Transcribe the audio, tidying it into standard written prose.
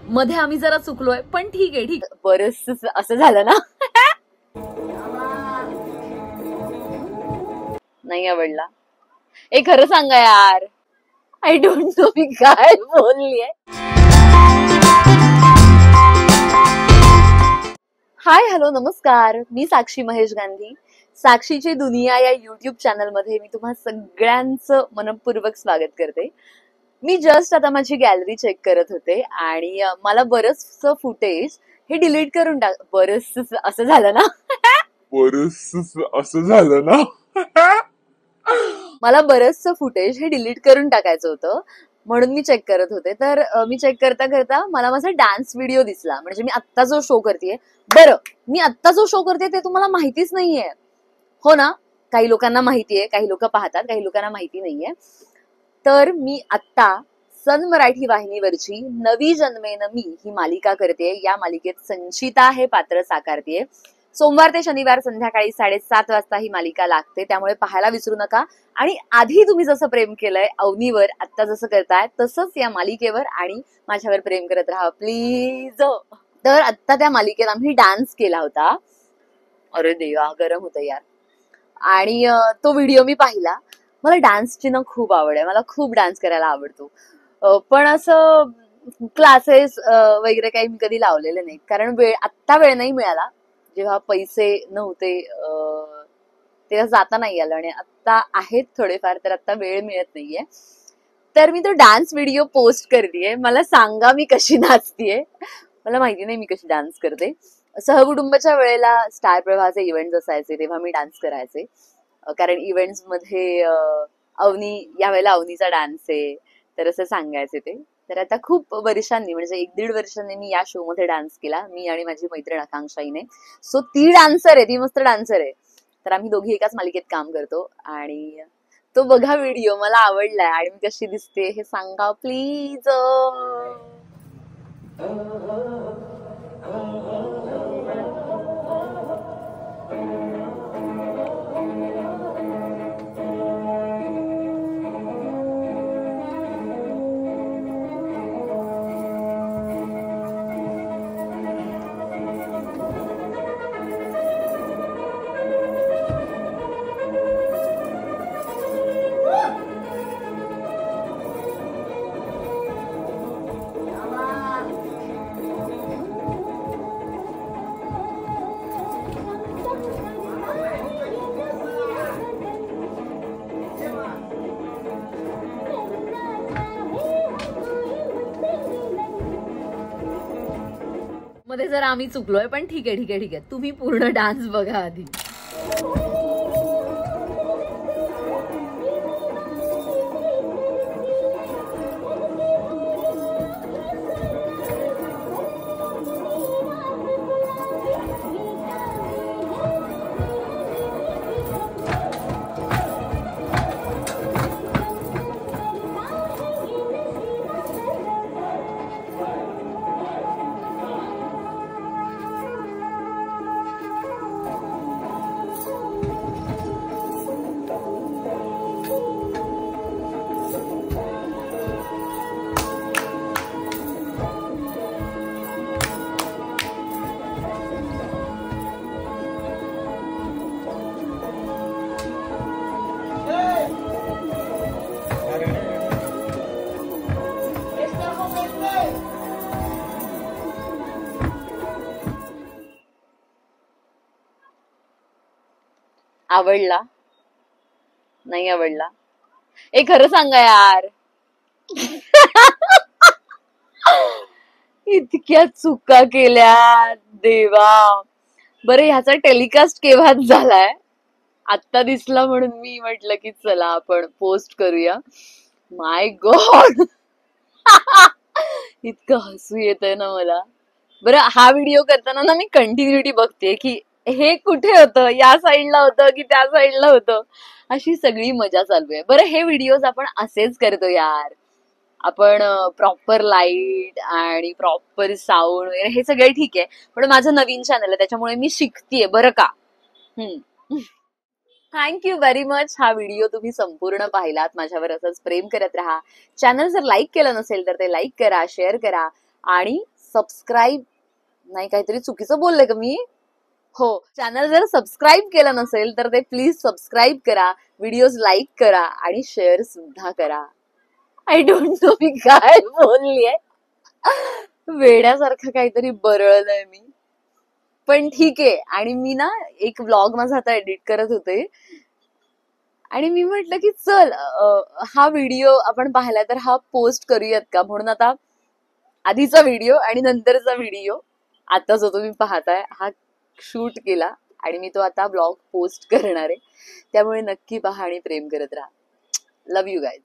मध्ये आम्ही जरा चुकलोय, पण ठीक आहे ठीक आहे. बरंच असं झालं ना. नाही आवडला. ए खरं सांगा यार, आय डोंट नो मी काय बोललीये. हाय हॅलो नमस्कार, मी साक्षी महेश गांधी. साक्षीची दुनिया या युट्यूब चॅनल मध्ये मी तुम्हा सगळ्यांचं मनपूर्वक स्वागत करते. मी जस्ट आता माझी गॅलरी चेक करत होते आणि मला बरंचसं फुटेज हे डिलीट करून बरंच असं झालं ना. मला बरंचसं फुटेज हे डिलीट करून टाकायचं होतं, म्हणून मी चेक करत होते. तर मी चेक करता करता मला माझा डान्स व्हिडिओ दिसला. म्हणजे मी आत्ता जो शो करतेय, बरं मी आत्ता जो शो करते ते तुम्हाला माहितीच नाहीये हो ना. काही लोकांना माहितीये, काही लोक पाहतात, काही लोकांना माहिती नाहीये. तर मी आत्ता सन मराठी वाहिनीवरची नवी जन्मेन मी ही मालिका करते. या मालिकेत संचिता हे पात्र साकारतेय. सोमवार ते शनिवार संध्याकाळी 7:30 वाजता ही मालिका लागते, त्यामुळे पाहायला विसरू नका. आणि आधी तुम्ही जसं प्रेम केलंय अवनीवर, आत्ता जसं करताय तसंच या मालिकेवर आणि माझ्यावर प्रेम करत राहा प्लीज. तर आत्ता त्या मालिकेत आम्ही डान्स केला होता. अरे देवा, गरम होतं यार. आणि तो व्हिडिओ मी पाहिला. मला डान्सची ना खूप आवड आहे, मला खूप डान्स करायला आवडतो. पण असं क्लासेस वगैरे काही मी कधी लावलेले नाही, कारण आत्ता वेळ नाही मिळाला. जेव्हा पैसे नव्हते तेव्हा जाता नाही आलं, आणि आत्ता आहेत थोडेफार तर आत्ता वेळ मिळत नाहीये. तर मी तो डान्स व्हिडिओ पोस्ट करतेय. मला सांगा मी कशी नाचतेय. मला माहिती नाही मी कशी डान्स करते. सहकुटुंबाच्या वेळेला स्टार प्रवाहाचे इव्हेंट असायचे तेव्हा मी डान्स करायचे, कारण इव्हेंट्स मध्ये अवनी, यावेळेला अवनीचा डान्स आहे तर असं सांगायचे ते. तर आता खूप वर्षांनी, म्हणजे 1-1.5 वर्षांनी मी या शो मध्ये डान्स केला, मी आणि माझी मैत्रीण आकांक्षाईने. सो ती डान्सर आहे, ती मस्त डान्सर आहे. तर आम्ही दोघी एकाच मालिकेत काम करतो. आणि तो बघा व्हिडिओ, मला आवडलाय. आणि मी कशी दिसते हे सांगा प्लीज. मध्ये जरा आम्ही चुकलोय, पण ठीक आहे ठीक आहे ठीक आहे. तुम्ही पूर्ण डान्स बघा आधी. आवडला नाही आवडला? ए खरं सांगा यार. इतक्या चुका केल्या देवा. बरं ह्याचा टेलिकास्ट केव्हा झालाय? आत्ता दिसला म्हणून मी म्हटलं की चला आपण पोस्ट करूया. माय गॉड. इतकं हसू येतंय ना मला. बरं हा व्हिडिओ करताना ना मी कंटिन्युटी बघते की हे कुठे होतं, या साईडला होतं की त्या साईडला होतं, अशी सगळी मजा चालू आहे. बरं हे व्हिडिओज आपण असेच करतो यार. आपण प्रॉपर लाईट आणि प्रॉपर साऊंड वगैरे हे सगळं ठीक आहे, पण माझं नवीन चॅनल आहे त्याच्यामुळे मी शिकतीये बरं का. Thank you very much. हा व्हिडिओ तुम्ही संपूर्ण पाहिलात, माझ्यावर असंच प्रेम करत राहा. चॅनल जर लाईक केलं नसेल तर ते लाईक करा, शेअर करा. आणि सबस्क्राईब नाही, काहीतरी चुकीचं बोलले का मी? हो, चॅनल जर सबस्क्राईब केलं नसेल तर ते प्लीज सबस्क्राईब करा, व्हिडिओज लाईक करा आणि शेअर सुद्धा करा. आय डोंट नो मी काय बोललीये, वेड्यासारखं काहीतरी बरळलंय मी, पण ठीक आहे. आणि मी ना एक व्लॉग माझा आता एडिट करत होते आणि मी म्हटलं की चल हा व्हिडिओ आपण पाहिला तर हा पोस्ट करूयात का, म्हणून आता आधीचा व्हिडिओ आणि नंतरचा व्हिडिओ आता जो तुम्ही पाहताय हा शूट केला आणि मी तो आता ब्लॉग पोस्ट करणार आहे. त्यामुळे नक्की पहा आणि प्रेम करत राहा. Love you guys.